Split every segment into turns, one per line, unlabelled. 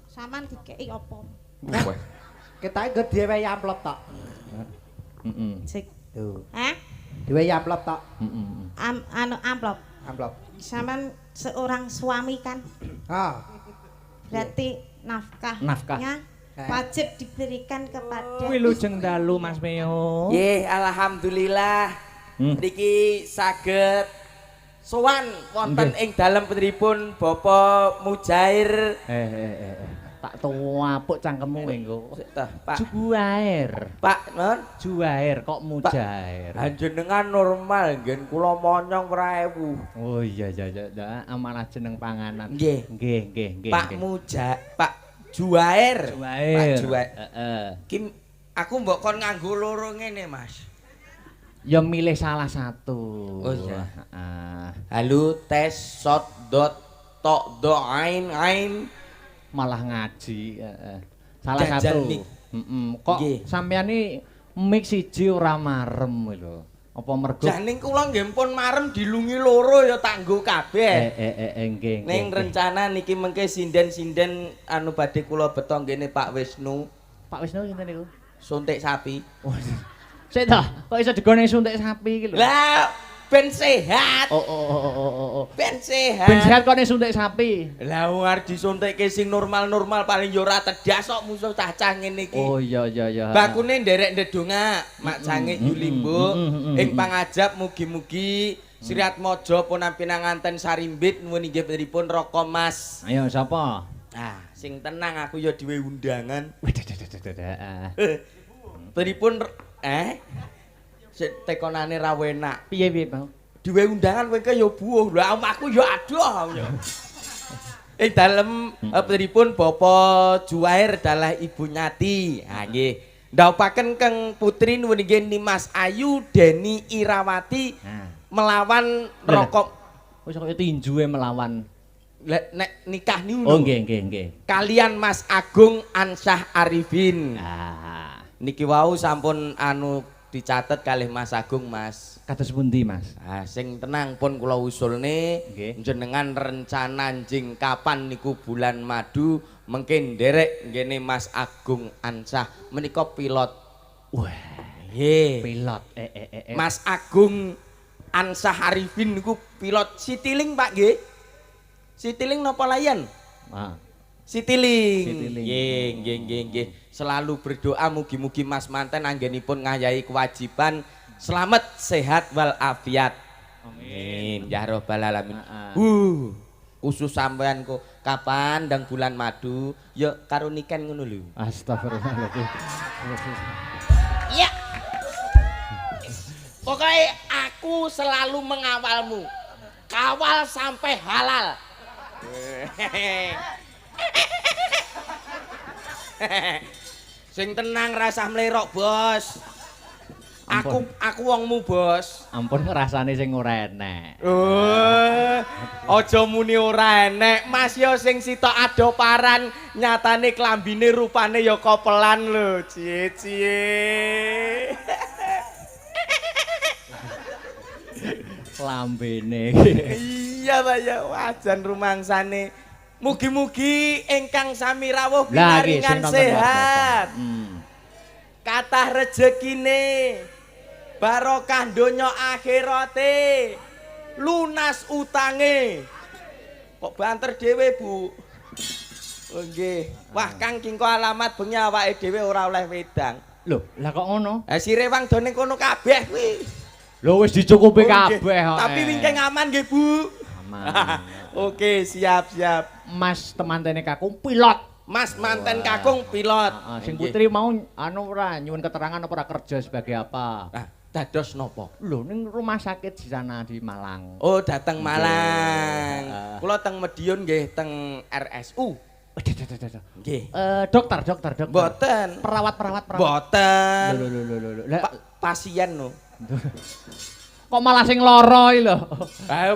Saman dikeki apa?
Wah.
Ketake nggo dhewe amplop tok.
Heeh.
Sik.
Tuh.
Hah?
Dhewe amplop tok.
Heeh.
Anu amplop.
Amplop.
Saman seorang suami kan?
Ah.
Berarti nafkahnya wajib diberikan kepada
Wilujeng dalu Mas Meo.
Nggih, alhamdulillah. Niki saged sowan wonten ing dalem putripun Bapak Mujair.
Tak tuwapuk cangkemmu engko.
Pak.
Juwair.
Pak, non.
Juwair kok Mujair.
Panjenengan normal ngen kula monyong praewu.
Oh iya amanah jeneng panganan.
Nggih.
Nggih.
Pak Juwair. Pak Juwair.
Heeh.
Kim aku mbok kon nganggo loro ngene, Mas.
Ya milih salah satu.
Oh iya.
Heeh.
Halo tes shot dot tok do ain.
Malah ngaji, salah
Jajal
satu.
mik.
Kok
Nggih.
sampeyan iki mik siji ora marem lho. Apa mergo
Janing kula nggih pun marem dilungi loro ya tak nggo kabeh.
nggih.
Ning rencana niki mengke sinden-sinden anu badhe kula beto ngene Pak Wisnu.
Pak Wisnu sinten niku?
Suntik sapi.
Sik ta, kok iso digone suntik sapi iki lho.
Lah, ben sehat.
Oh.
Ben sehat.
Ben sehat kok ning suntik sapi.
Lah wong arep disuntikke sing normal-normal paling ya ora tedas kok musuh cacah ngene iki.
Oh iya.
Bakune nderek ndedonga mak cangik yulimbo ing pangajab mugi-mugi Sri Atmaja punampi pinanganten sarimbit nuwun inggih putripun Raka Mas.
Ayo sapa?
Ah, sing tenang aku ya duwe undangan.
Waduh.
Putripun sik tekonane ra enak.
Piye mau?
Duwe undangan kowe ya buuh. Lah aku ya adoh ya. Ing dalem putripun Bapak Juwair dalah Ibu Nyati. Ha nggih. Ndhaupaken keng putri nuwun inggih Nimas Ayu Deni Irawati melawan Rokok.
Wis kaya tinjue melawan.
Nek nikah niku.
Oh nggih.
Kalian Mas Agung Ansyah Arifin. Niki wau sampun anu dicatet kalih Mas Agung Mas.
Kados pundi Mas?
Sing tenang pun kula usulne jenengan rencana njing kapan niku bulan madu mengke nderek ngene Mas Agung Ansyah menika pilot.
Wah,
nggih.
Pilot.
Mas Agung Ansyah Arifin niku pilot Citylink Pak nggih. Citylink napa layan? Citylink. Nggih. Selalu berdoa mugi-mugi Mas manten anggenipun ngayahi kewajiban selamat sehat wal afiat. Amin. Ya rabbal alamin. Khusus sampean kok kapan ndang bulan madu ya karo niken ngono lho.
Astagfirullahaladzim.
Ya. Pokoknya aku selalu mengawalmu. Kawal sampai halal. Sing tenang rasah mlerok, Bos. Aku wongmu, Bos.
Ampun rasane sing ora enek.
Aja muni ora enek, Mas yo sing sitok adoparan, nyatane klambine rupane ya kopelan lho, cie-cie.
Lambene.
Iya, Pak ya, wajan rumangsane. Mugi-mugi ingkang sami rawuh pinaringan sehat. Kathah rejekine. Barokah donya akhirate. Lunas utange. Kok banter dhewe, Bu? Oh nggih. Wah, Kang kingko alamat bengi awake dhewe ora oleh wedang.
Lho, lah kok ngono?
Sire wang done kono kabeh kuwi.
Lho wis dicukupi kabeh kok.
Tapi wingking aman nggih, Bu.
Aman.
Oke, siap.
Mas temantene kakung pilot.
Mas manten kakung pilot.
Sing putri mau anu ora nyuwun keterangan apa ora kerja sebagai apa?
Dados nopo?
Lho ning rumah sakit di sana di Malang.
Oh, dateng Malang. Kula teng Medion nggih teng RSU. Nggih.
Dokter.
Mboten.
Perawat.
Mboten.
Lho.
Pasien no.
Kok malah sing lara iki lho.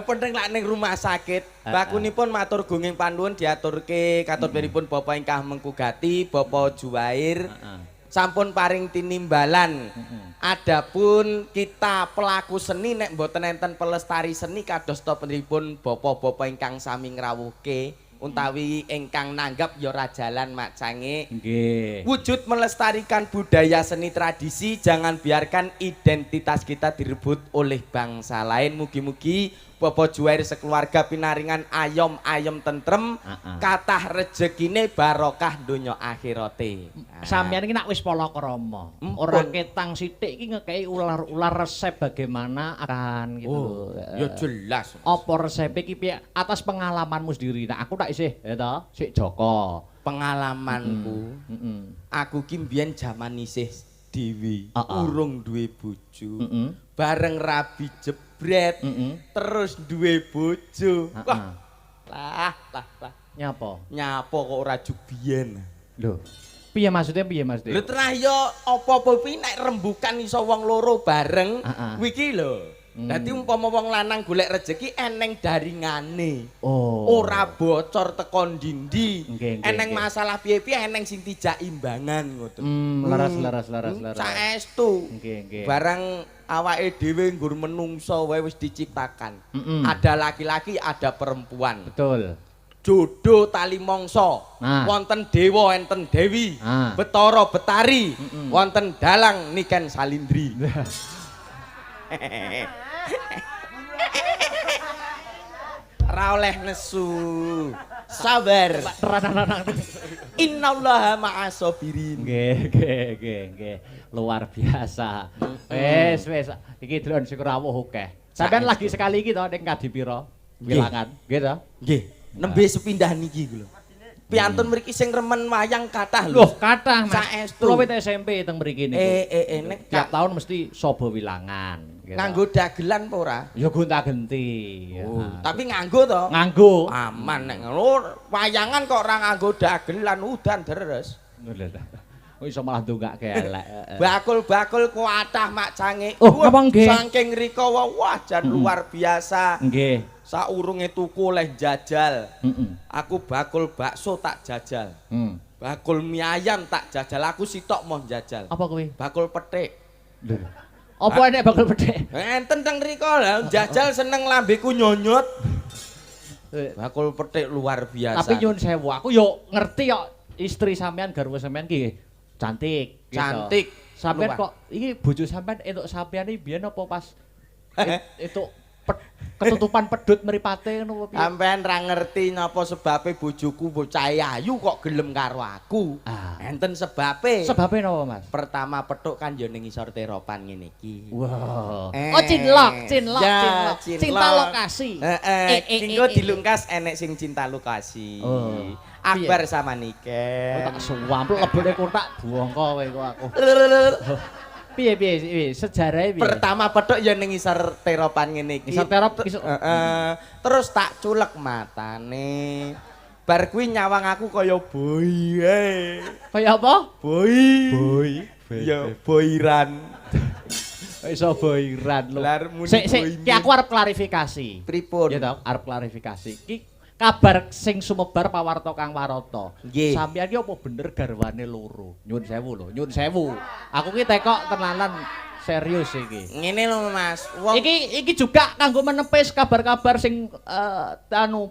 Penting lak ning rumah sakit. Bakunipun matur gunging panuwun diaturke katuripun Bapak ingkang mengkugati Bapak Juwair. Sampun paring tinimbalan. Adapun kita pelaku seni nek mboten enten pelestari seni kados to penipun bapak-bapak ingkang sami ngrawuhke. utawi ingkang nanggap ya ora jalan Mak Cange.
Nggih.
Wujud melestarikan budaya seni tradisi, jangan biarkan identitas kita direbut oleh bangsa lain. Mugi-mugi Bapak Juwair sekeluarga pinaringan ayom-ayom tentrem, kathah rejekine barokah donya akhirate.
Sampeyan iki nak wis palakrama, ora ketang sithik iki ngekeki ular-ular resep bagaimana akan gitu.
Ya jelas.
Apa resep iki piye atas pengalamanmu sendiri? Nah, aku tak isih ya toh, sik Joko.
Pengalamanku. Aku ki mbiyen jaman isih dhewe, urung duwe bojo. Bareng rabi jebret, terus duwe bojo. Wah. Lah. Nyapa kok ora juk biyen.
Lho. Piye maksudnya?
Lho terah ya apa-apa kuwi nek rembukan iso wong loro bareng, kuwi iki lho. Dadi umpama wong lanang golek rejeki eneng daringane. Ora bocor teko ndi-ndi. Eneng masalah piye-piye eneng sing dijak imbangan ngoten.
Laras.
Saestu.
Nggih.
Barang awake dhewe nggur menungso wae wis diciptakan. Ada laki-laki, ada perempuan.
Betul.
Jodoh tali mangsa. Wonten dewa enten dewi. Betara betari. Wonten dalang niken salindri. Ra oleh nesu. Sabar. Innallaha ma'as-sabirin.
Nggih. Luar biasa. Wis. Iki dron syukur rawuh akeh. Sampeyan lagi sekali iki to ning Kadipira. Wilangan, nggih to?
Nggih. Nembe sepindah niki lho. Piantun mriki sing remen wayang kathah lho.
Loh, kathah Mas.
Saestu.
Kula wit SMP teng mriki niku.
Nek
tiap tahun mesti sobo wilangan.
Nganggo dagelan apa ora?
Ya gonta-genti.
Tapi nganggo to?
Nganggo.
Aman nek ngono wayangan kok ora nganggo dagelan udan deres.
Kok iso malah ndongake elek.
Bakul-bakul kuatah Mak Cange.
Apa nggih?
Saking rikawa wah jan luar biasa.
Nggih.
Saurunge tuku oleh jajal. Aku bakul bakso tak jajal. Bakul mie ayam tak jajal. Aku sitok mau jajal.
Apa kuwi?
Bakul petik.
Apa enek bakul petik?
Enten teng riko lho, jajal seneng lambeku nyonyot. Bakul petik luar biasa.
Tapi nyun sewu, aku yo ngerti kok istri sampean garwa sampean ki cantik.
Cantik.
Sampean kok iki bojo sampean entuk sampean iki biyen apa pas itu ketutupan pedhut mripate ngono piye?
Sampean ra ngerti napa sebabe bojoku bocah ayu kok gelem karo aku. Enten sebabe.
Sebabe napa, Mas?
Pertama petuk kan yo ning isor teropan ngene iki.
Wow.
Cinlok.
Cinta
lokasi.
Engko dilungkas enek sing cinta lokasi. Akbar sama Niken.
Tak suwamplek lebone kotak bongko kowe kok aku. Piye sejarahe piye?
Pertama petuk ya ning isor teropan ngene iki.
Isor terop
terus tak culek matane. Bar kuwi nyawang aku kaya boy ae.
Kaya apa?
Boy. Ya boiran.
Iso boiran lho. Sik ki aku arep klarifikasi.
Pripun?
Ya toh, arep klarifikasi. Ki kabar sing sumebar pawarta Kang Warata. Sampeyan ki apa bener garwane loro? Nyun sewu lho, nyun sewu. Aku ki tekok tenanan serius iki.
Ngene lho Mas.
Iki juga kanggo menepis kabar-kabar sing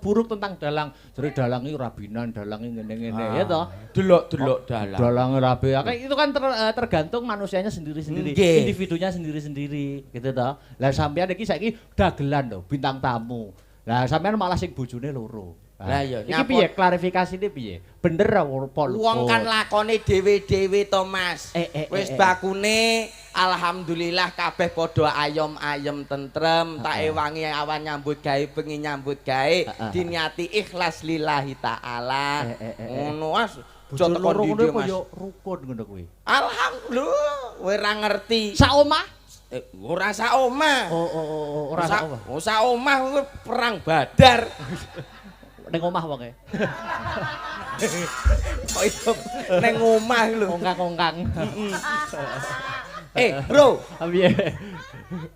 buruk tentang dalang. Jare dalang iki rabinan, dalang iki ngene-ngene ya toh.
Delok-delok dalang.
Dalang rabi. Itu kan tergantung manusianya sendiri-sendiri, individunya sendiri-sendiri gitu toh. Lah sampeyan iki saiki dagelan lho, bintang tamu. Lah sampean malah sing bojone loro.
Lah iya,
iki piye klarifikasine piye? Bener apa lho?
Wong kan lakone dhewe-dhewe to, Mas. Wis bakune alhamdulillah kabeh padha ayom-ayom tentrem, tak ewangi awan nyambut gawe bengi nyambut gawe, diniati ikhlas lillahi taala. Ngono Mas.
Bojo loro ngono kaya rukun ngono kuwi.
Alhamdulillah, kowe ora ngerti.
Sak omah?
Ora sak omah.
Ora sak omah.
Sak omah kuwi perang Badar.
Ning omah wonge.
Kok iso ning omah lho.
Ongkang-ongkang.
Bro.
Piye?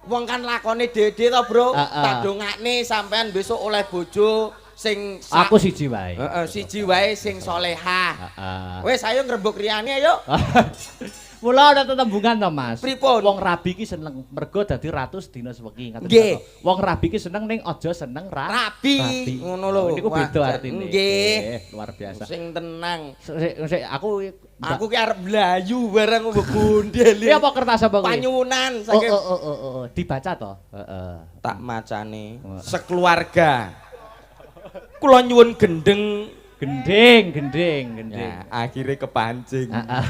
Wong kan lakone dhewe to, Bro. Tak dongakne sampean besok oleh bojo sing
aku siji wae.
Siji wae sing salehah. Wis ayo ngrembug riyane ayo.
Kula ana tetembungan to, Mas.
Pripun?
Wong rabi ki seneng mergo dadi ratu sedina sewengi ngaten.
Nggih.
Wong rabi ki seneng ning aja seneng
Rabi. Ngono lho.
Niku beda artine.
Nggih.
Luar biasa.
Sing tenang.
Sik
Aku ki arep mlayu bareng mbondel.
Iki apa kertas apa kuwi?
Panyuwunan saking
Dibaca to? Heeh.
tak macane. Sekeluarga. Kula nyuwun gendeng.
Gending.
Ya, akhirnya kepancing.
Heeh.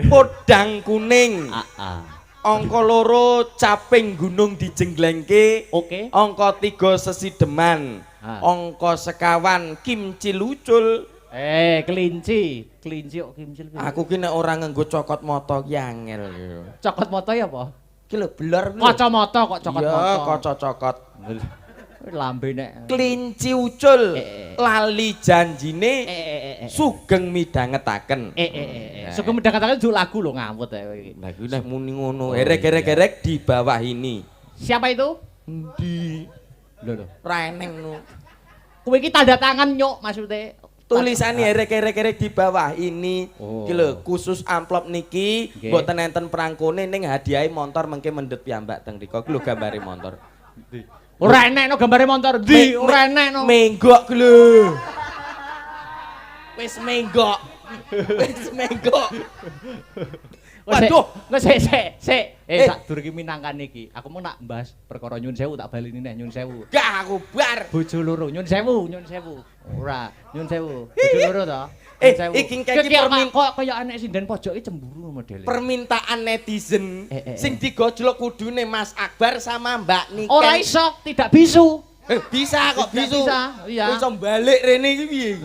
Podang kuning.
Heeh.
Angka 2 caping gunung dijenglengke.
Oke.
Angka 3 sesideman. Angka sekawan kimchi lucul.
Kelinci kok kimcil.
Aku ki nek ora nganggo cokot mata ki angel.
Cokot moto ya apa?
Ki lho blor lho.
Kacamata kok cokot moto.
Iya, kaca cokot.
Lambe nek.
Kelinci ucul. Lali janjine. Sugeng midhangetaken.
Sugeng midhangetaken juk lagu lho ngawut ae.
Lah kuwi nek muni ngono, erek-erek di bawah ini.
Siapa itu?
Endi?
Lho.
Ra eneng no.
Kuwi iki tanda tangan nyuk maksude.
Tulisane erek-erek di bawah ini. Iki lho khusus amplop niki mboten enten prangkone ning hadiahe montor mengke mendhet piyambak teng rika. Ki lho gambare montor.
Ora enek no gambare montor. Ndi ora enek no.
Menggok ki lho. Wis menggok. Wis menggok.
Waduh, sik. Sadurunge minangkan iki. Aku mau nak mbahas perkara nyun sewu tak baleni neh nyun sewu.
Gak aku bar.
Bojo loro nyun sewu. Ora, nyun sewu. Bojo loro to.
Iki
kok kaya anek sinden pojok iki cemburu modele.
Permintaan netizen sing digojlok kudune Mas Akbar sama Mbak Niken.
Ora iso, tidak bisu.
Bisa kok bisu.
Bisa, iya.
Iso balik rene iki piye?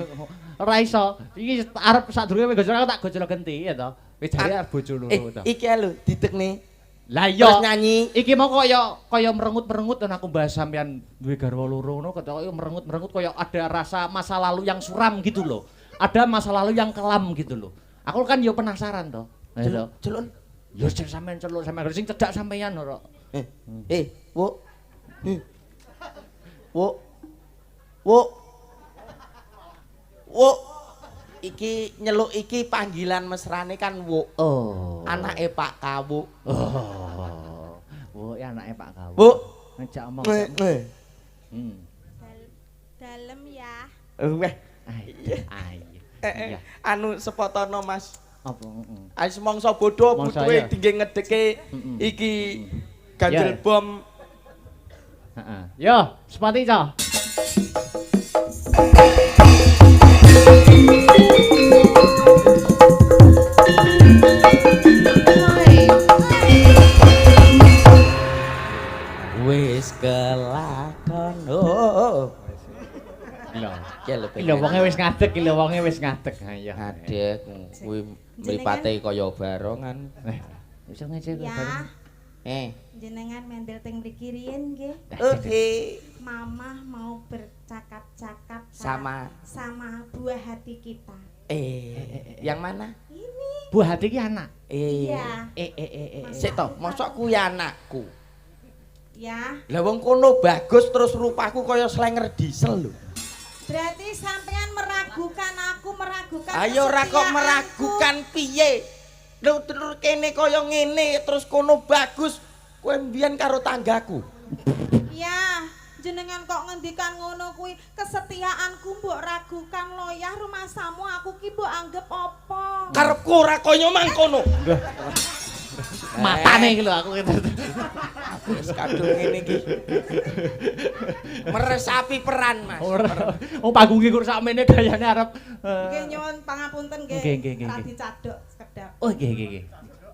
Ora iso. Iki arep sadurunge gojlok tak gojlok genti ya to. Wis jare arep bojo loro to.
Iki lho ditekne.
Lah iya.
Terus nyanyi.
Iki mau kaya merengut-merengut dan aku bahas sampean duwe garwa loro ngono kaya merengut-merengut kaya ada rasa masa lalu yang suram gitu loh. Ada masa lalu yang kelam gitu loh. Aku kan yo penasaran to.
Celun.
Yo sampean celuk sampean sing cedak sampean ora.
Wo. Wo. Iki nyeluk iki panggilan mesrane kan Wo.
Oh.
Anake Pak Kawu.
Oh. Wo ya anake Pak Kawu.
Bu.
Ngejak omong.
Dalem ya.
Weh.
Ayo.
Anu sepotono Mas.
Apa?
Ais mangsa bodho butuhe tinggi ngedeke iki ganjel bom.
Heeh. Yo, sepati ca.
Wis kelakon. Lho
wonge wis ngadeg, Ayo.
Ngadeg kuwi mripate kaya barongan.
Iso ngecek
Ya.
Jenengan mendel teng mriki riyen nggih. Mama mau bercakap-cakap sama buah hati kita.
Yang mana?
Ini.
Buah hati ki anak.
Iya.
Sik to, mosok kuwi anakku.
Ya.
Lah wong kono bagus terus rupaku kaya slenger diesel lho.
Berarti sampean meragukan aku, meragukan.
Ayo ora kok meragukan piye? Lho terus kene kaya ngene terus kono bagus. Kowe mbiyen karo tanggaku.
Ya, jenengan kok ngendikan ngono kuwi, kesetiaanku mbok ragukan loyah rumah samu aku ki mbok anggap apa?
Karepku ora kaya mangkono.
Matane iki lho aku
wis kadung ngene iki. Meresapi peran, Mas.
Oh panggung iki kok sakmene gayane arep
Nggih nyuwun pangapunten nggih. Ora dicadhok sekedap.
Oh nggih.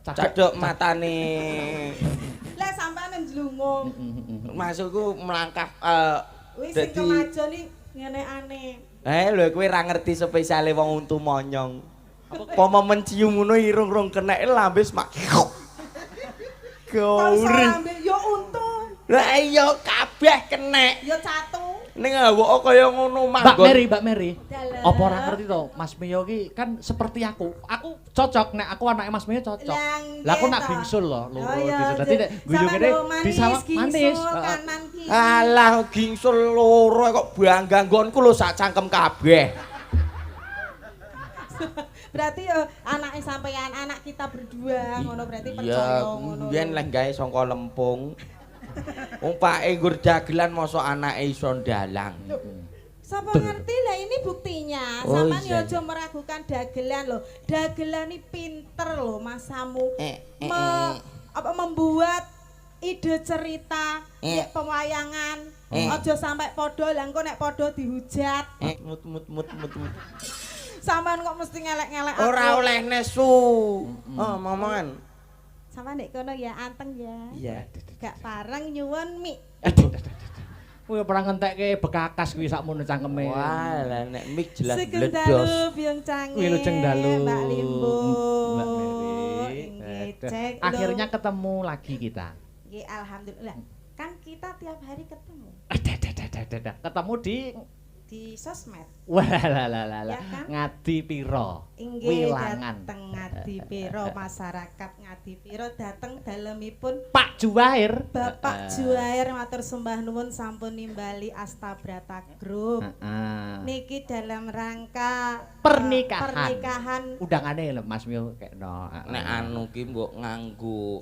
Cadhok matane.
Lah sampean njlungung.
Maksudku melangkah
wis sing kemajon iki ngene aneh.
Lho kowe ra ngerti spesiale wong untu monyong. Apa mencium ngono irung-irung kenek lambe mak. Gauri.
Yo untu.
Lah iya kabeh kenek.
Yo catu.
Ning awake kaya ngono manggon.
Mbak Mary. Apa ora ngerti to, Mas Mio ki kan seperti aku. Aku cocok nek aku anake Mas Mio cocok. Lah aku nak bingsul loh, loro gitu. Dadi nek guyu ngene disawak manis.
Alah gingsul loro kok bangga nggonku lho sak cangkem kabeh.
Berarti anake sampeyan, anak kita berdua ngono berarti
Iya,
percaya ngono.
biyen lek gawe saka lempung. Wong pake nggur dagelan mosok anake iso ndalang.
Sapa ngerti lah ini buktinya.
Oh,
Sampeyan
iya.
yo aja meragukan dagelan lho. Dagelan ini pinter lho Masamu. Membuat ide cerita, pewayangan. Aja sampai padha lah engko nek padha dihujat.
Mut.
Sampeyan kok mesti ngelek-ngelek aku.
Ora oleh nesu. Momongan.
Sampeyan nek kono ya anteng ya.
Iya.
Gak pareng nyuwun mik.
Kuwi ora ngentekke bekakas kuwi sakmono cangkeme.
Wah, lah nek mik jelas
Sugeng
bledos.
dalu biung cange.
Kuwi lujeng dalu.
Mbak Limbo.
Mbak Mary.
Inggih, cek lho.
Akhirnya ketemu lagi kita.
Nggih, alhamdulillah. Kan kita tiap hari ketemu
Ketemu
di sosmed.
Wah,
Ya kan?
ngadi piro?
Inggih,
Wilangan.
dateng ngadi piro masyarakat ngadi piro dateng dalemipun
Pak Juwair.
Bapak Juwair matur sembah nuwun sampun nimbali Astabrata Group. Niki dalam rangka pernikahan.
Udangane lho Mas Mio kekno.
Nek anu ki mbok nganggo.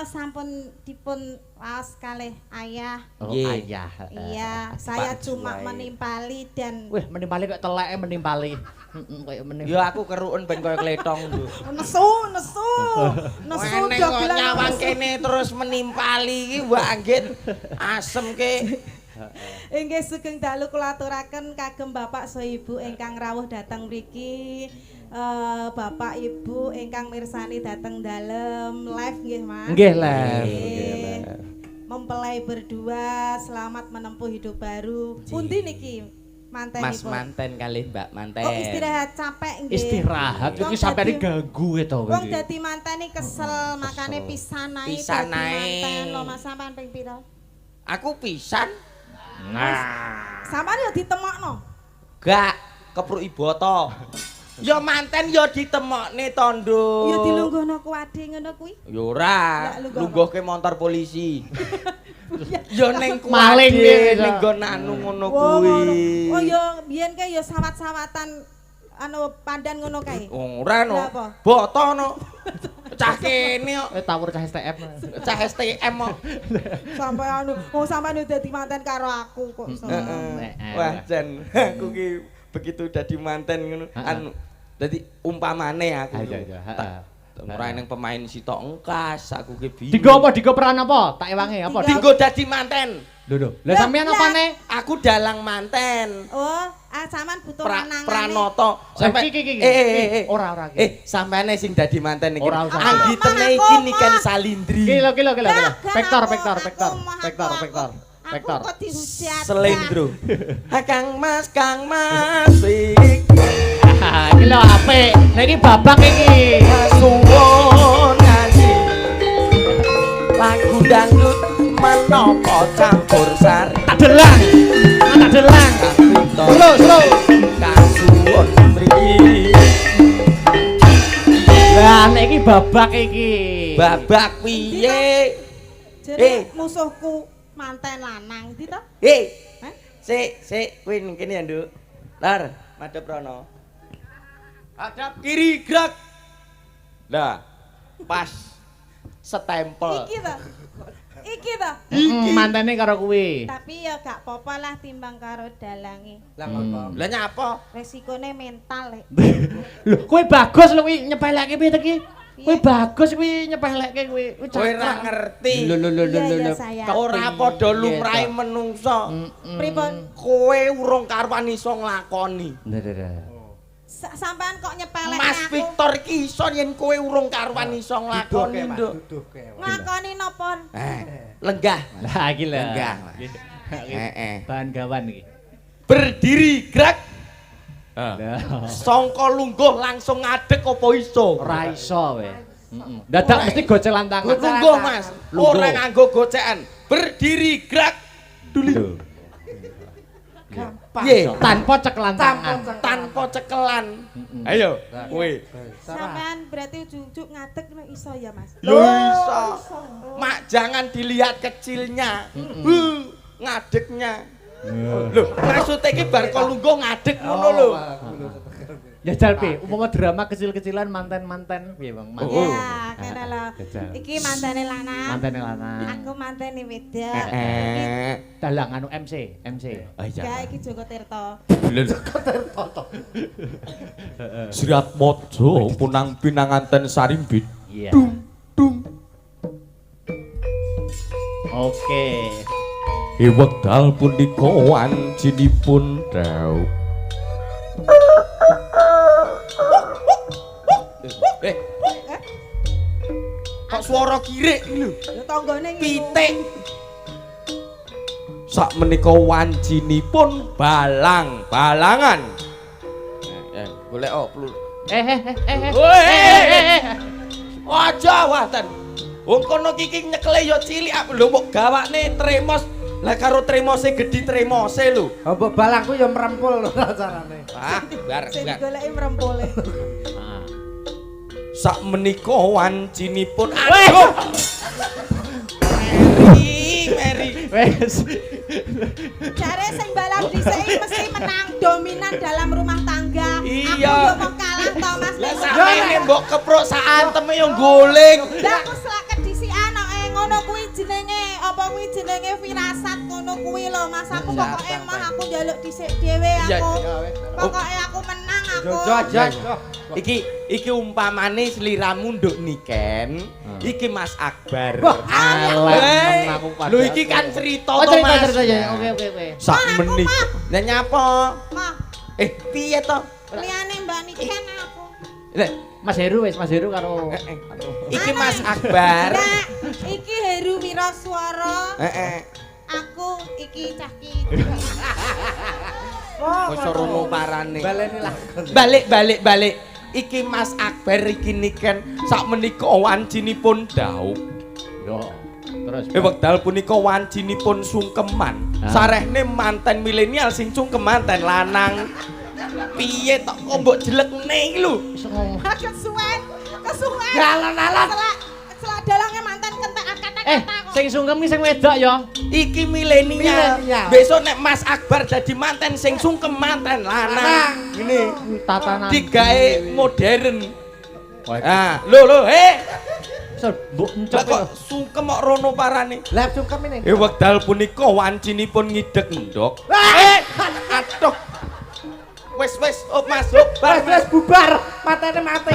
Sampun dipun waos kalih ayah.
Oh,
Ye.
ayah.
Iya, saya
Pak
cuma
Juwair.
menimpali dan
Wih, menimpali kok teleke menimpali. Kayak menimpali.
Ya aku keruken ben koyo klethong lho.
nesu
Nek kok nyawang kene terus menimpali iki mbok anggit asem ke.
Inggih sugeng dalu kula aturaken kagem Bapak so Ibu ingkang rawuh dhateng mriki. Bapak Ibu ingkang mirsani dhateng dalem live nggih Mas.
Nggih, Lem.
Nggih. Mempelai berdua selamat menempuh hidup baru. Pundi niki mantenipun?
Mas manten kali Mbak manten.
Oh istirahat capek nggih.
Istirahat iki sampeyan ganggu to.
Wong dadi manteni kesel makane pisan ae
Pisan
dadi
ae.
manten lho Mas sampean ping pira?
Aku pisan.
Nah.
Sampeyan yo ditemokno.
Gak kepruk iboto. Ya manten ya ditemokne tondo.
Ya dilungguhno kuwade ngono kuwi.
Ya ora,
Ndak lungguh.
lungguhke montor polisi. Ya ning
Maling
kuwade
dia,
ning
Cak.
nggon anu ngono
Oh, ngono.
kuwi.
Oh ya biyen kae ya sawat-sawatan anu pandan ngono kae.
Ora no.
Lha apa?
Boto no. Cah kene kok,
Tawur cah STM.
cah STM kok.
Sampai anu, sampean dadi manten karo aku kok.
Wah, Jan, aku ki begitu dadi manten ngono. Anu dadi umpamane aku.
Iya.
Ora ning pemain sitok engkas, aku ki bingung.
Digo apa? Digo peran apa? Tak ewangi apa?
Dinggo dadi manten.
Lho. Lah sampean apane?
Aku dalang manten.
Oh, sampean butuh lanangane.
Pranoto.
Sampai iki. Ora.
Sampeane sing dadi manten iki.
Ora usah.
Anggitene iki niken salindri.
Kilo.
Vektor.
Vektor.
Aku kok dihujat.
Selendro. Kang Mas iki.
Iki lho apik. Nah iki babak iki.
Suwon nyanyi. Lagu dangdut menapa campur sari.
Tak delang. Slow.
Kasuwon mriki.
Lah nek iki babak iki.
Babak piye?
Jadi musuhku manten lanang ndi to? Hah?
Sik, kowe ning kene ya, Nduk. Lar, madhep rono. Hadap kiri gerak. Lah, pas setempel.
Iki to.
Mantene karo kuwi.
Tapi ya gak apa-apa lah timbang karo dalange.
Lah nyapa?
Resikone mental lek.
Lho, kowe bagus lho kuwi nyepelekke piye to ki? Kowe bagus kuwi nyepelekke kuwi.
Kowe ora ngerti.
Lho.
Iya, saya.
Ora padha lumrahe menungso.
Pripun?
Kowe urung karuan iso nglakoni.
Sampean kok nyepelek
Mas
aku?
Victor iki iso yen kowe urung karuan iso nglakoni, Nduk.
Nglakoni napa?
Lenggah.
Lah iki lho.
Lenggah.
Bahan gawan iki.
Berdiri gerak.
Lah.
Sangka lungguh langsung ngadeg apa iso?
Ora iso we. Dadak mesti gocelan tangan.
Lungguh, Mas.
Lungguh.
Ora nganggo gocekan. Berdiri gerak. Duli. Piye?
Tanpa cekelan tangan.
Tanpa cekelan. Ayo, kowe.
Sampean berarti ujug-ujug ngadeg no iso ya, Mas?
Lho iso. Mak jangan dilihat kecilnya. Ngadegnya. Lho, maksudnya iki bar kok lungguh ngadeg ngono lho.
Jajal Pi, umpama drama kecil-kecilan manten-manten piye Bang?
Ya, kene lho.
Jajal.
Iki mantene lanang.
Mantene lanang.
Aku mantene wedok.
Dalang anu MC.
Oh iya.
Ya iki Joko Tirta.
Sirat mojo punang pinanganten sarimbit.
Iya.
Dung.
Oke.
Wekdal punika wancinipun dauk. Kok suara kirik iki lho?
Lho tanggane
Pitik. Sak menika wancinipun balangan. Golek plur. Aja waten. Wong kono kiki nyekle ya cilik lho mbok gawakne tremos. Lah karo tremose gedhi tremose lho.
Mbok balangku ya merempul lho carane.
Ah, bar.
sing digoleki mrempole.
Sak menika wancinipun aduh. Meri.
Wes.
Jare sing balap dhisik mesti menang dominan dalam rumah tangga.
Iya.
Aku yo mau kalah to Mas.
Lah sampeyan mbok keprok sak anteme yo guling.
Lah aku selaket dhisikan ngono kuwi jenenge apa kuwi jenenge firasat ngono kuwi lho Mas. Aku pokoke mah aku njaluk dhisik dhewe aku. Pokoke aku menang aku.
Iki umpamane sliramu nduk niken, iki Mas Akbar.
Elek aku padha.
Lho iki kan cerita
Oh,
to Mas.
cerita ya. Oke.
Sak menit. Lah nyapa?
Mah,
Piye to?
liyane Mbak Niken aku.
Lah,
Mas Heru karo
iki Mas Akbar.
Nah, iki Heru Wiraswara.
Heeh.
Aku iki Cahki.
Wis rono parane.
Baleni lakon.
Balik. Iki Mas Akbar iki niken sak menika wancinipun dauk.
Yo. Terus.
Wekdal punika wancinipun sungkeman. Sarehne manten milenial sing sungkeman ten lanang. Piye tok kok mbok jelekne iki lho.
Kesuwen.
Galan-alan.
Selak dalange mantan kentek kata-kata kok.
Sing sungkem iki sing wedok ya.
Iki milenial. Besok nek Mas Akbar dadi manten sing sungkem manten lanang. Ngene
Tatanan.
digawe modern. Ah, lho,
Mbok
Lah
encok
kok sungkem kok rono parane.
Lah sungkem ini.
Wekdal punika wancinipun ngidek endok. Aduh. Wes, oh masuk.
Wes bubar. Matane mati.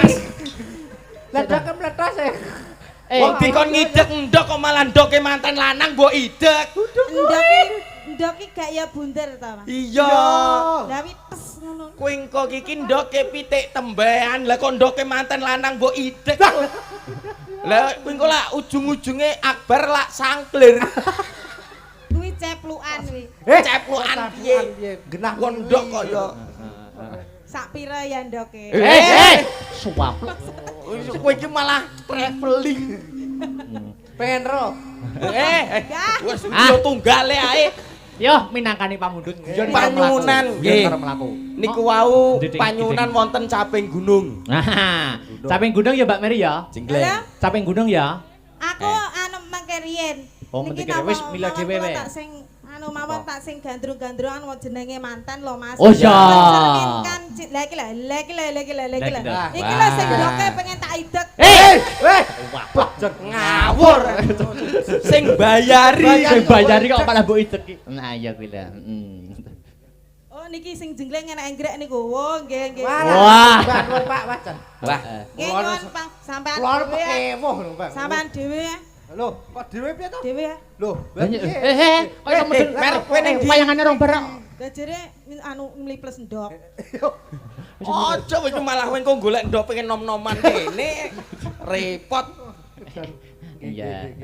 Lah dak meletos e.
Wong dikon ngidek endok kok malah ndoke manten lanang mbok idek.
Ndoki gak ya bunder to, Mas.
Iya.
Lah wi tes ngono.
Kowe engko iki ndoke pitik tembean, lah kok ndoke manten lanang mbok idek. Lah kowe engko lak ujung-ujunge Akbar lak sangklir.
Kuwi ceplukan kuwi.
Ceplukan piye?
Genah
Kon ndok kok ya.
Sak pira ya ndoke.
Suap.
Kowe iki malah traveling.
pengen ro.
Wes video tunggale ae.
Yo minangkani pamundhut guyon
Panyunan nggih.
mlaku.
Niku wau panyunan wonten Caping Gunung.
Nah, Caping Gunung ya Mbak Meri ya.
Jenggleng.
Caping Gunung ya.
Aku anu mangke riyen.
Oh, mesti kene wis mila dhewe wae.
Tak sing anu mawon tak sing gandrung-gandrungan wong jenenge mantan lho Mas.
Oh iya.
Kan lha iki lho. Iki lho sing doke pengen tak idek.
Ngawur. Sing bayari.
Sing bayari kok malah mbok idek iki. Nah iya kuwi lah.
Oh niki sing jengleng enak enggrek niku. Oh nggih nggih.
Wah.
Pak wajan.
Wah.
Nggih nyuwun Pak sampean
Keluar
dhewe ya.
pekewoh lho, Pak.
Sampean dhewe ya.
Lho, kok dhewe piye to?
Dhewe ya.
Lho,
Kok iso medun
Mer, kowe ning ndi?
wayangane rong bareng.
Gajere anu mliples ndok.
Aja wis malah kowe engko golek ndok pengen nom-noman kene. Repot.
Iya.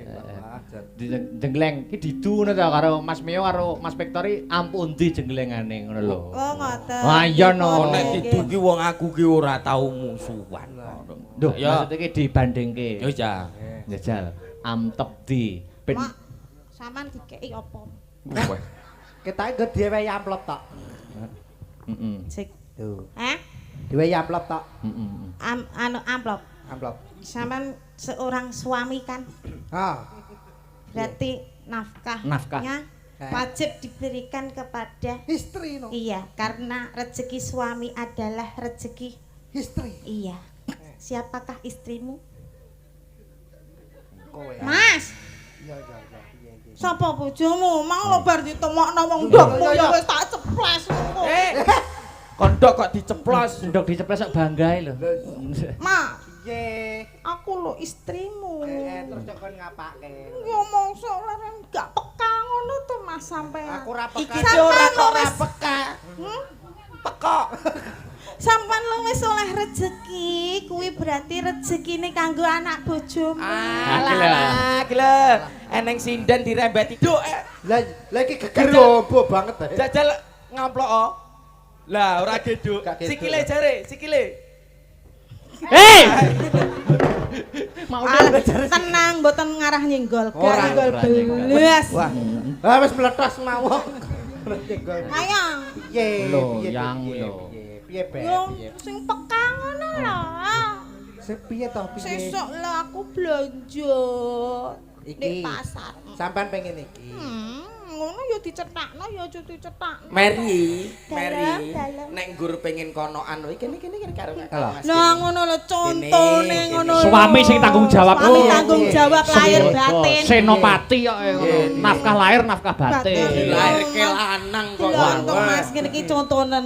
Jengleng iki didu ngono ta karo Mas Mio karo Mas Victory ampun ndi jenglengane ngono lho.
Oh ngoten.
Wah iya no.
Nek didu ki wong aku ki ora tau musuhan.
Duh,
Ya.
maksud iki dibandingke.
Yo ja.
Njajal amtep di ben
Mak, sampean dikeki apa?
Ketake nggo dhewe amplop tok.
Heeh.
Sik.
Tuh.
Hah?
Dhewe amplop tok.
Heeh.
Anu amplop.
Amplop.
Sampean seorang suami kan?
Ha.
Berarti
Nafkah.
nafkahnya
wajib diberikan kepada
Istri no.
iya, karena rezeki suami adalah rezeki
Istri.
iya. Siapakah istrimu?
Kowe.
Mas,
Iya iya iya. Piye iki?
sapa bojomu? Mau lo bar ditemokno wong ndokmu
Iya,
ya
iya.
wis tak ceplas ngono.
Kondok kok diceplos.
Ndok diceples sak banggae lho.
Mas,
Piye?
aku lo istrimu.
Terus kon ngapake?
Ya mongso larang gak peka ngono to Mas sampean.
Aku ra peka.
Iki ora kok ora
wis
peka.
Hmm?
Pekok.
Sampean lu wis oleh rezeki, kuwi berarti rezekine kanggo anak bojomu.
Alah, gila. Eneng sinden dirembeti duk.
Lah iki geger ombo banget ae.
Jajal ngamplok. Oh. Lah ora geduk.
Gak geduk.
Sikile jare, sikile.
Hei!
Tenang, mboten ngarah nyenggol. Gak
Ora,
nyenggol
ora nyenggol.
belas.
Wah. Ah wis meletos mawon.
Ayo.
Piye?
Lho,
Piye,
yang
piye,
lho.
piye? Piye, Beb?
Yo
Piye?
sing peka ngono lho.
Piye toh piye?
Sesuk lho aku belanja
Iki.
di pasar.
Sampean pengen iki.
Ngono yo dicetakno yo aja dicetakno.
Mary,
Dalam.
nek nggur pengen konoan kowe kene karo
Halo.
Mas.
Lah ngono lho contone
Kene,
ngono.
kene.
lho.
Suami sing tanggung jawab.
Suami
Oh,
tanggung
iya.
jawab lahir batin.
Senopati kok ngono.
Iya.
Nafkah lahir, nafkah batin.
Batin.
Lahir ke lanang kok.
Delok Mas ngene iki contonen.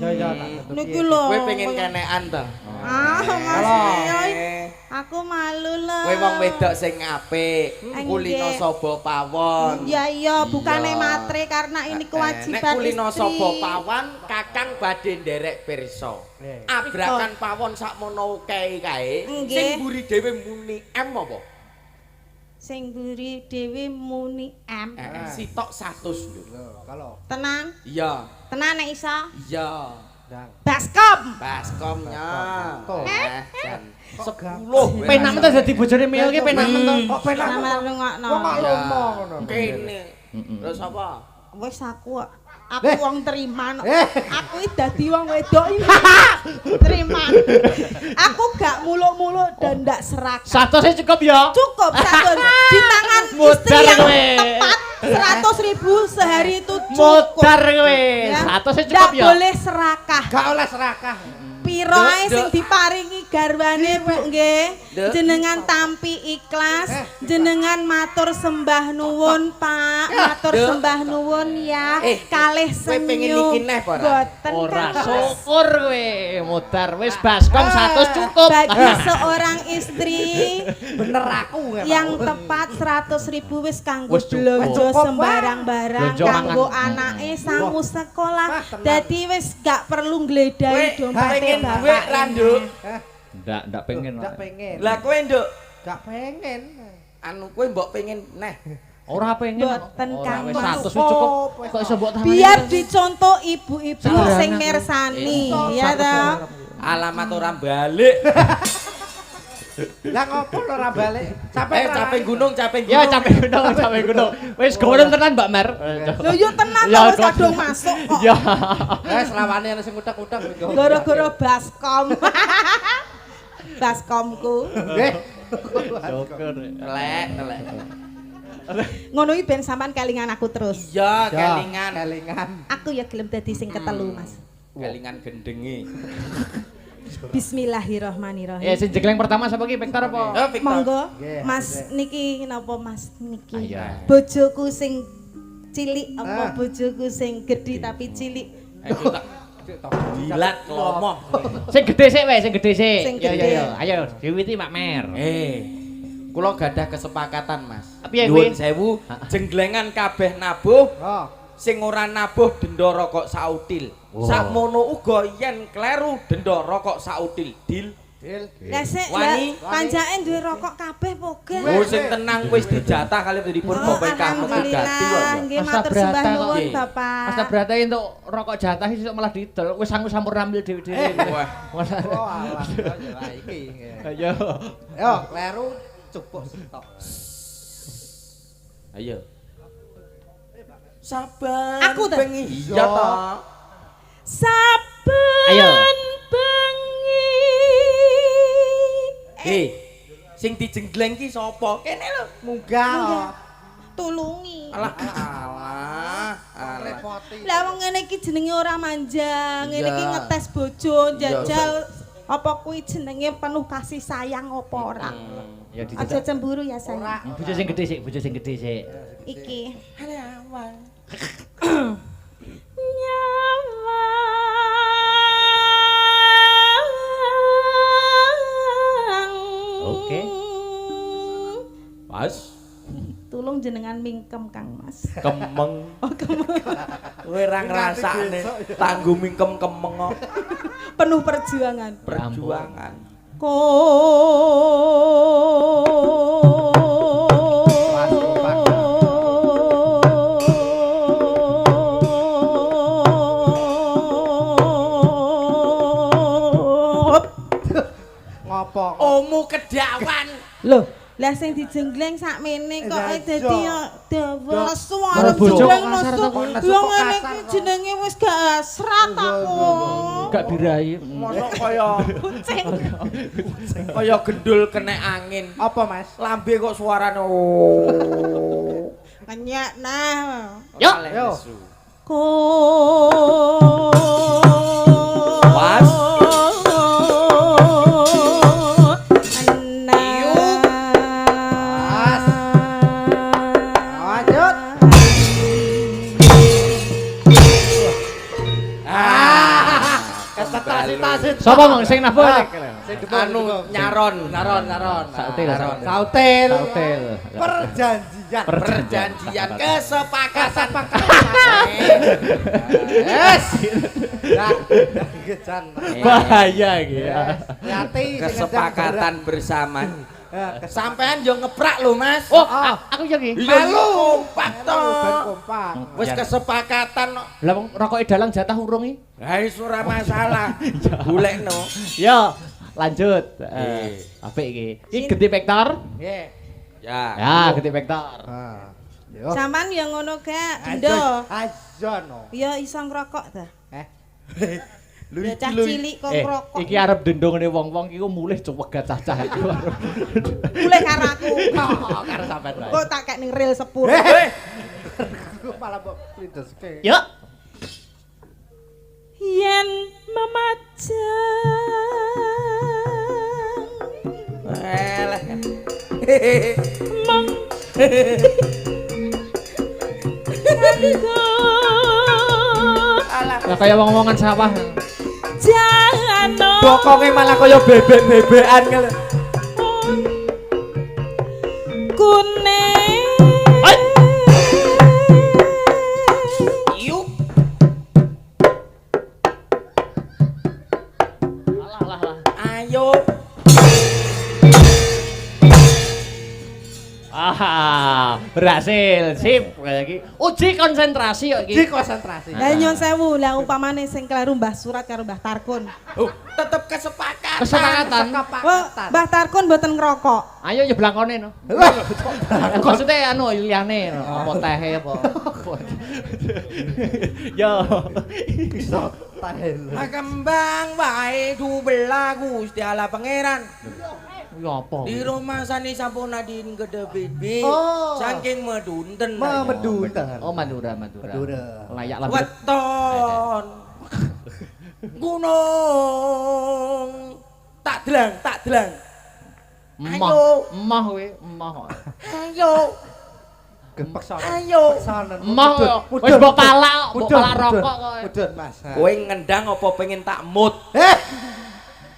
Ya, tak
Niki lho.
Kowe pengen kenekan to?
Ah, Mas Yoy. Aku malu lho.
Kowe wong wedok sing apik, kulino
Nggih.
saba pawon.
Iya iya, bukane
Iya.
matre karena ini
Nek
kewajiban
kulino
istri.
saba pawon, Kakang badhe nderek pirsa. Abrakan pawon sakmono kae kae.
Nggih.
Sing mburi dhewe muni M apa?
Sing mburi dhewe muni M.
Sitok 100 lho.
Kalau
Tenan,
Iya,
tenan nek iso.
iya.
ndang.
Baskom.
Baskomnya.
Tuh.
Jan 10.
Penak men to dadi bojone Mio ki penak men to.
Kok penak
Sama
kok?
rungokno.
Kok mak lomo ngono.
Kene. Terus apa?
Wis aku aku wong teriman.
Eh.
Aku iki dadi wong wedok iki. Teriman. Aku gak muluk-muluk dan ndak serakah.
Satose cukup ya.
Cukup satu di tangan istri
Modar
yang
kowe.
tepat 100.000 sehari itu cukup.
Modar kowe.
Ya.
Satose
Ndak
cukup ya.
boleh serakah.
Gak oleh serakah.
Piro ae
Duk,
sing diparingi garwane Bu nggih.
Duk.
Jenengan tampi ikhlas, jenengan matur sembah nuwun Pak, matur
Duk.
sembah nuwun ya. Kalih
kowe pengen
senyum.
niki neh apa ora?
Boten
Ora
Kang.
syukur kowe. Modar wis baskom 100 cukup.
Bagi seorang istri
Bener aku
yang tepat 100.000 wis kanggo
Wis cukup.
blonjo
Cukup,
sembarang-barang
Blonjo
kanggo
mangan.
anake sangu sekolah.
Wah, tenang.
Dadi wis gak perlu ngledahi
Kowe
dompete
pengen duit
bapak.
randuk.
Ndak pengen.
Gak pengen.
Lah kowe nduk
Gak pengen.
anu kowe mbok pengen neh.
Ora pengen.
Boten,
Ora
Kang.
wis 100 wis cukup. Kok iso mbok tamani.
Biar dicontoh ibu-ibu
Salah.
sing mirsani ya ta.
Alamat orang balik.
Lah ngopo lho ora balik?
Capek gunung, capek gunung.
Ya capek gunung. Wis gunung tenan Mbak Mer.
Lho yo tenan
Ya,
to wis
kok.
kadung masuk kok.
Ya.
Wes lawane ana sing utek-utek.
Gara-gara baskom. Baskomku.
Nggih.
Syukur.
Telek.
Ngono iki ben sampean kelingan aku terus.
Iya, kelingan.
Kelingan.
Aku ya gelem dadi sing ketelu, Mas.
Kelingan gendengi.
Bismillahirrahmanirrahim.
Ya sing jegleng pertama sapa ki Victor apa?
Oh, Victor.
Monggo,
Nggih,
Mas
nggih.
niki napa Mas niki?
Ayo.
Bojoku sing cilik apa bojoku sing gedhi tapi cilik?
Ayo tak jilat kelomoh.
Sing gedhe sik wae, sing gedhe sik.
Sing
Ya
gedhe.
ya. Ayo diwiti Mak Mer.
Kula gadah kesepakatan, Mas.
Piye
Nyuwun
kuwi?
sewu, jenglengan kabeh nabuh,
Oh.
sing ora nabuh denda rokok sautil.
Wow.
Sakmono uga yen kleru denda rokok sautil. Dil.
Lah sik
Wani.
panjake duwe rokok kabeh poga.
Oh sing tenang wis dijatah kali dipun bapak kamu gati kok.
alhamdulillah. Nggih
Asta
matur
Brata
sembah
kok.
nuwun
Nggih.
Bapak.
Asta berarti untuk rokok jatah sih malah didol. Wis sanggup sampur ambil dhewe-dhewe.
Wah.
Oh alah ya iki.
Ayo.
Yo, kleru cupuk stok.
Ayo. Sabar.
Aku ta?
bengi. Iya ta.
Saben
Ayo.
bengi.
Sing dijenggleng ki sapa? Kene lho.
Munggah.
Tulungi.
Alah.
Lah wong ngene iki jenenge ora manja, ngene iki ngetes bojo, njajal apa kuwi jenenge penuh kasih sayang apa ora.
Ya
Aja cemburu ya sayang.
bojo sing gedhe sik, bojo sing gedhe sik.
Iki.
Oke.
Mas,
Tulung jenengan mingkem Kang Mas.
kemeng.
Oh, kemeng.
Kowe ra ngrasakne tanggo mingkem kemeng kok.
Penuh perjuangan.
Perjuangan.
Ngopo?
Omu kedawan.
Loh, lah sing dijenggleng sakmene kok dadi dawa suara
bojo
jeneng
kasar
nesu.
to,
Yo ngene iki jenenge wis gak asrat aku.
Gak birahi.
Mosok kaya
Kucing.
kaya gendul kena angin.
Apa, Mas?
Lambe kok suarane oh.
Nyak nah.
Yo.
Yo.
Ko
Was.
Lanjut. Ketetasit-tasit.
Sapa mong sing nabung?
Anu nyaron.
Sautil.
Hotel.
Perjanjian.
Perjanjian kesepakatan.
Yes. Nah, gejan.
Bahaya iki.
Yati
Kesepakatan bersama. Sampean yo ngeprak lho, Mas.
Oh, aku yo iki.
Melu kompak to.
kompak.
Wis kesepakatan kok.
Lah wong rokoke dalang jatah urung iki.
Ha wis ora masalah. Golekno.
Yo, lanjut. Apik iki. Iki gede vektor.
Nggih.
Ya.
Ya, gede vektor.
Ah. Yo.
Saman ya ngono gak, Ndo.
Ajono.
Ya iso ngrokok ta. Ya cah
Lucu.
cilik kok ngrokok.
Iki arep dendongane wong-wong iku mulih cewek cacah iku.
Mulai karo aku.
Karo sampean wae.
Kok tak kek ning ril sepur.
Malah mbok plindeske.
Yo.
Yen memajang
Elah.
mong
Alah.
Lah kaya wong-wongan sawah.
jano
Bokonge malah kaya bebek-bebekan ngene.
kuning
Hai.
Yuk.
Alah.
Ayo.
Berhasil. Sip. Kayak iki. Uji konsentrasi kok iki.
Di konsentrasi.
Lah nyon sewu lah umpamane sing kleru Mbah Surat karo Mbah Tarkun.
Oh, tetep kesepakatan.
Kesepakatan.
Wah, Mbah Tarkun mboten ngerokok.
Ayo ya blangkone no. Maksudnya anu liyane no. Apa tehe apa. Yo.
Iso tahel.
Kembang wae dubelah Gusti Allah Pangeran.
Ya apa?
Di rumah sani sampun nadin gede bibi.
Oh.
Saking medunten.
Memedunten.
Oh Madura.
Madura.
Layak lah.
Weton. Gunung. Tak delang.
Emah kowe, emah kok.
Ayo.
Gepeksan.
Ayo.
Emah kok. Wis mbok palak, mbok palak rokok kok.
Mudun, Mas.
Kowe ngendang apa pengen tak mut?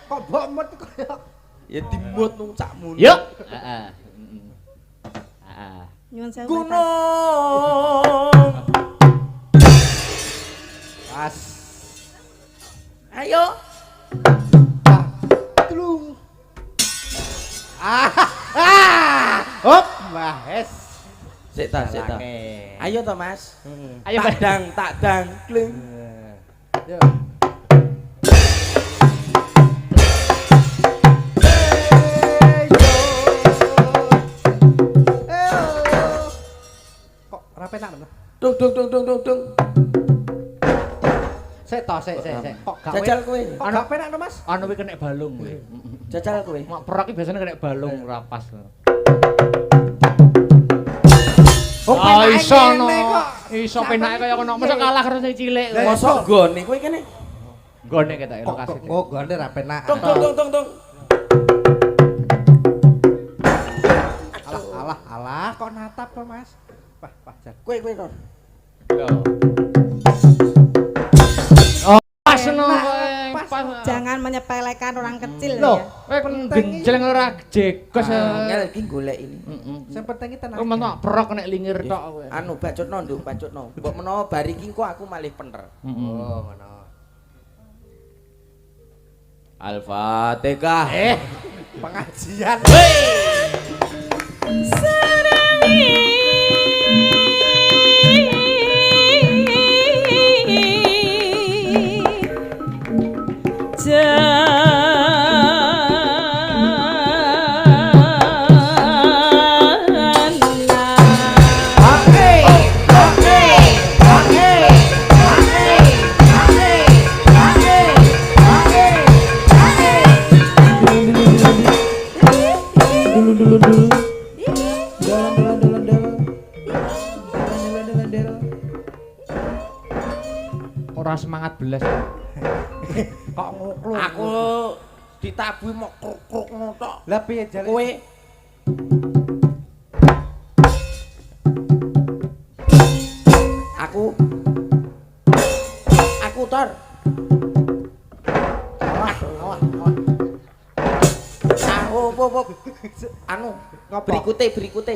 Kok mbok mut koyo
Ya dimut nung cakmu.
Yuk. Heeh. Heeh.
Nyuwun sewu.
Gunung.
Pas.
Ayo.
Tulung. Hop, Mas.
Sik ta. Ayo to, Mas.
Ayo Mas.
Tak dang. Kling.
Yo. Kok rapi nak?
Dung.
Sik. Kok gawe?
Jajal kowe.
Kok gak penak to, Mas?
Anu kuwi kena balung kowe.
Jajal kowe.
Mak perak iki biasanya kena balung ora pas.
Oh,
Ah, iso no.
kok.
Iso penake kaya ngono. Masa kalah karo sing cilik.
Mosok gone kowe kene.
Gone ketok lokasi.
Kok gone ra penak.
Tung.
Alah kok natap to Mas. Wah jan.
Kowe kok.
Yo. Oh, pas no kowe. Pas.
Jangan menyepelekan orang kecil
Loh,
ya.
kowe genjleng ora jegos.
Angel iki golek ini.
Sing penting iki tenang.
Kowe mentok perok nek lingir tok kowe.
Anu bacotno nduk, bacotno. Mbok menawa bar iki kok aku malih pener.
Oh, ngono.
Al-Fatihah.
Pengajian.
Ora semangat belas.
Kok nguklu.
Aku ditabuhi mok kruk-kruk ngono tok.
Lah piye jare?
Kowe Aku tor. Awas. Apa. Anu, berikute.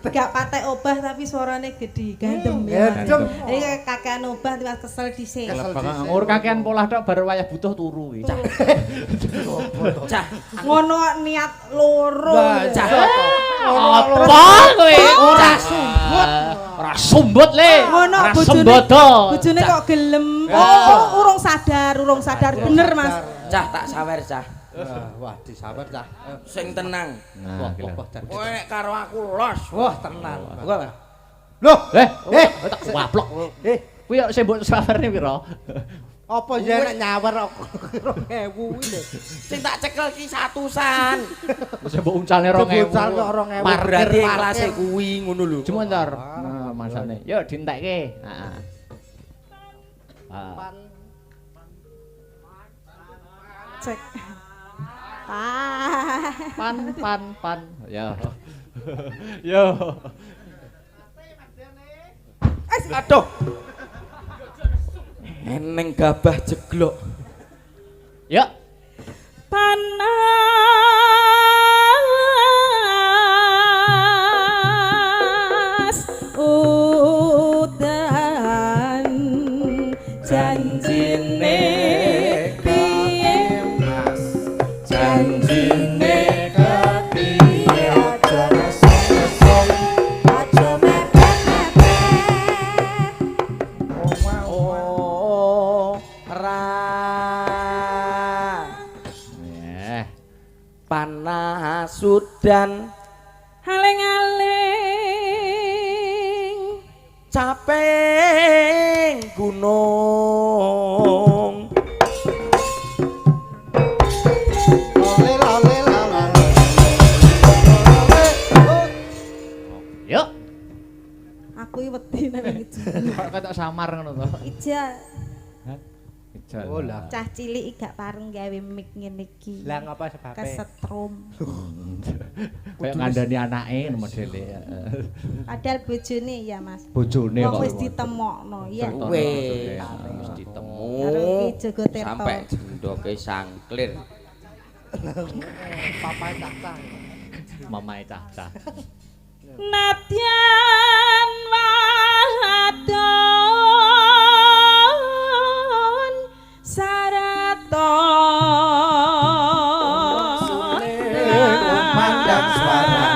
Gak patek obah tapi suarane gede gandem
Gandem.
Ini kakean obah tiba kesel dhisik.
Ngur kakean polah tok bar wayah butuh turu iki.
Cah,
Ngono niat loro.
cah.
Apa kowe? Ora sumbut le.
Ngono
Ora
bojone.
sembodo.
Bojone kok gelem. Oh, urung sadar. Bener, Mas.
Cah tak sawer, cah.
Wah, disawer cah.
Sing tenang.
Nah,
Kowe nek karo aku los.
Wah, tenan.
Gua
Loh,
tak waplok. Kuwi yo sing mbok sawerne pira?
apa ya nek nyawer kok 2000 iki lho.
Sing tak cekel ki 100-an.
Sing mbok uncalne 2000.
Ucal kok 2000.
Berarti kelasé kuwi ngono lho.
Jumontor. Nah, masane. Yo dientekke. Heeh.
Cek.
Pan. Yo. Yo.
Aduh. Eneng gabah jeglok.
Yo.
Panas udan janjine piye
Mas,
janjine
kepiye aja nesong-nesong.
aja mepet-mepet
Oh, panas sudan
aling-aling
caping gunung.
Lole.
Yo.
aku iki wedi nek iki
Kok ketok samar ngono to.
ija
Ijal.
Oh lah.
cah cilik gak pareng gawe mic ngene iki
Lah ngapa sebabe?
kesetrum
Kayak ngandani anake modele.
padahal bojone ya Mas
Bojone
wong
kok.
wis ditemokno ya
Wis ditemu
karo iki Jogo Tirta
sampai jendoke sangklir.
Papai tak.
Mamae cah-cah.
Nadyan wadon saraton
Kumandang suara.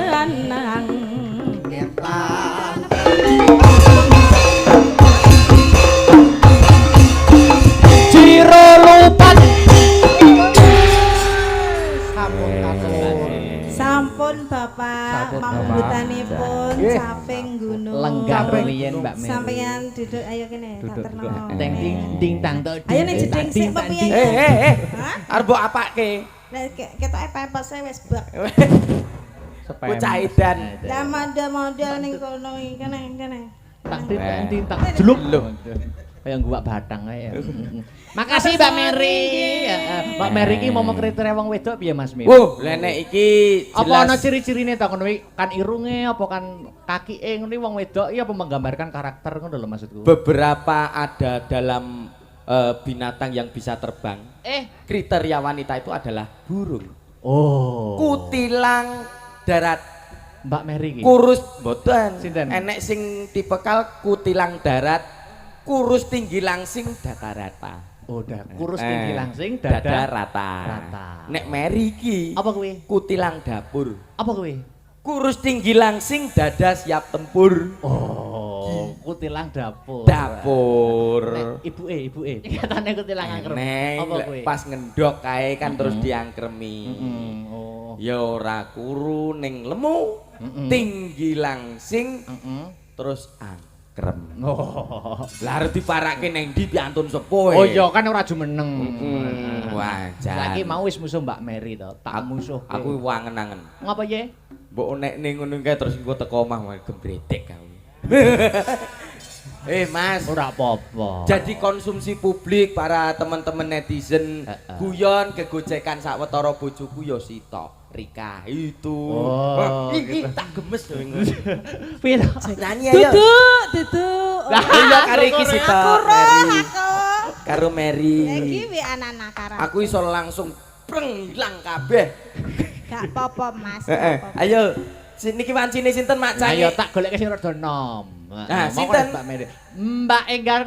lanang
Ngetan.
Ciro lupat.
sampun Bapak
Sampun,
mambutanipun
Bapak.
caping gunung
Lenggang riyen Mbak Mel.
sampeyan duduk ayo kene tak
Duduk.
terno
Teng ting ting tang tok.
Ayo nek jeding sik apa piye? Hah?
Arep mbok apake?
Nek ketoke pepese wis bak.
Bocah edan.
Lah model-model ning kono iki kene.
Tak tintin tak jeluk lho. Kayak gua batang ae. Makasih Mbak Mary. Mbak Mary iki momong kriteria wong wedok piye Mas Mir?
Lenek iki jelas.
Apa ana ciri-cirine ta ngono kan irunge apa kan kakike ngono wong wedok iya apa menggambarkan karakter ngono lho maksudku.
Beberapa ada dalam binatang yang bisa terbang. Kriteria wanita itu adalah burung.
Oh.
Kutilang darat.
Mbak Mary iki.
Kurus mboten.
Sinten?
Enek sing tipikal kutilang darat, kurus tinggi langsing dada rata.
Oh, kurus tinggi langsing dada
rata.
Rata.
Nek Mary iki
apa kuwi?
kutilang dapur.
Apa kuwi?
Kurus tinggi langsing dada siap tempur.
Oh, kutilang dapur.
Dapur.
Ibuke. Katane kutilang angkrem. Apa kuwi?
Pas ngendok kae kan terus diangkremi.
Oh.
Ya ora kuru ning lemu. Tinggi langsing. Terus angkrem.
Oh.
Lah arep diparake ning ndi piantun sepuh.
Oh iya kan ora jumeneng.
Wajar.
Saiki mau wis musuh Mbak Mary to. Tak musuh.
Aku wangen-angen.
Ngapa ye?
Mbok nek ning ngono kae terus engko teko omah gembredek kamu. Mas,
ora apa-apa.
Jadi konsumsi publik para teman-teman netizen guyon kegojekan sawetara bojoku ya sitok. Rika itu.
Oh,
iki tak gemes lho.
Piye to?
Nyanyi ayo.
Duduk.
Lah iya karo iki sitok.
Aku.
Karo Mary.
Iki wi anak-anak karo.
Aku iso langsung preng ilang kabeh.
Gak apa-apa Mas.
Ayo, niki wancine sinten Mak Cak?
Ayo tak goleke sing rada nom.
Nah, sinten?
Mbak Mary. Mbak Enggar.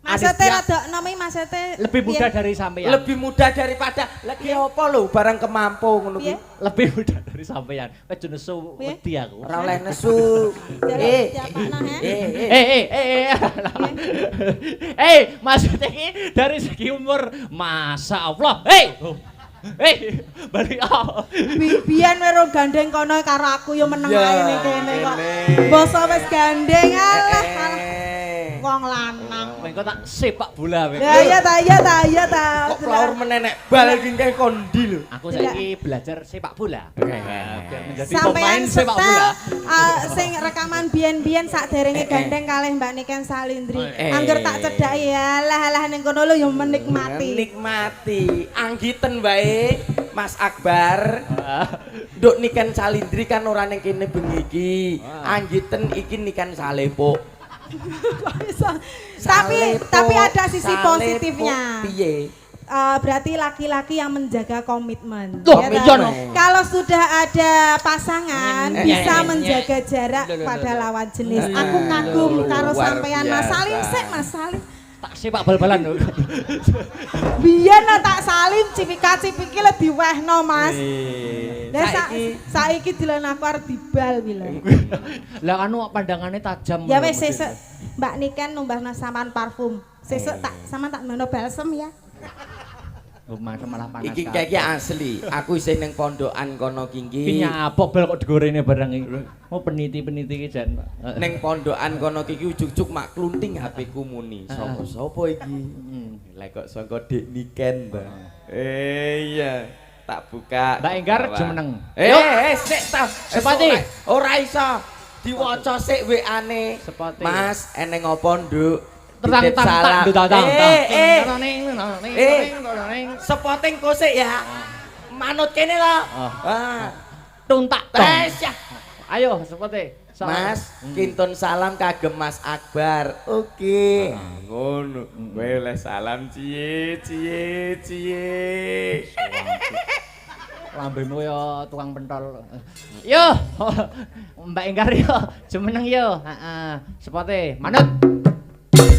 Maksudnya rada nomi maksudnya
lebih muda dari sampean.
Lebih muda daripada lagi apa lho barang kemampu ngono kuwi.
Lebih muda dari sampean. Wis nesu wedi aku.
Ora oleh nesu.
Maksudnya iki dari segi umur Masya Allah. Balik
biyen wero gandeng kono karo aku yo meneng ae ning kene kok. Basa wis gandeng alah. Wong lanang.
Engko tak sepak bola wek.
Ya ta.
Kok plaur menenek bal iki kae kondi lho.
Aku saiki belajar sepak bola. Menjadi
Sampeyan
pemain sepak bola.
Sing rekaman biyen-biyen sakderenge gandeng kalih Mbak Niken Salindri. Angger tak cedhaki alah ning kono lho yo menikmati.
Menikmati. Anggiten wae Mas Akbar. Nduk Niken Salindri kan ora ning kene bengi iki. Anggiten iki Niken Salepuk. tapi ada sisi positifnya. Piye?
Berarti laki-laki yang menjaga komitmen.
Ya,
kalau sudah ada pasangan bisa menjaga jarak pada lawan jenis. Aku kagum karo sampean Mas Salim Mas Salim.
Tak sepak bal-balan lho.
Biyen tak salim cipika-cipiki le diwehno Mas. Lah saiki dilen aku arep dibal bilang.
Lah anu pandangane tajam.
Ya wis sesuk Mbak Niken numbahna sampean parfum. Sesuk tak sampean tak nono balsem ya.
Malah panas.
Iki kayaknya asli. Aku isih ning pondokan kono kingki.
Ki nyapok bel kok digorene barang iki. Mau peniti-peniti iki jan.
Ning pondokan kono kiki ujug-ujug mak klunting HP ku muni. Sopo iki? Lah kok saka Dik Niken ta. Iya. Tak buka.
Mbak Enggar jumeneng.
Sik ta.
Sepati.
Ora iso. Diwaca sik WA-ne. Mas, eneng apa, Nduk?
Terang-terang
sepoting kosek ya. Manut kene to.
Tuntak tong. Ayo sepote.
Mas, kintun salam kagem Mas Akbar. Oke. Ngono. Kowe oleh salam ciye.
Lambemu yo tukang pentol. Yo. Mbak Enggar yo, jumeneng yo. Heeh. Sepote. Manut.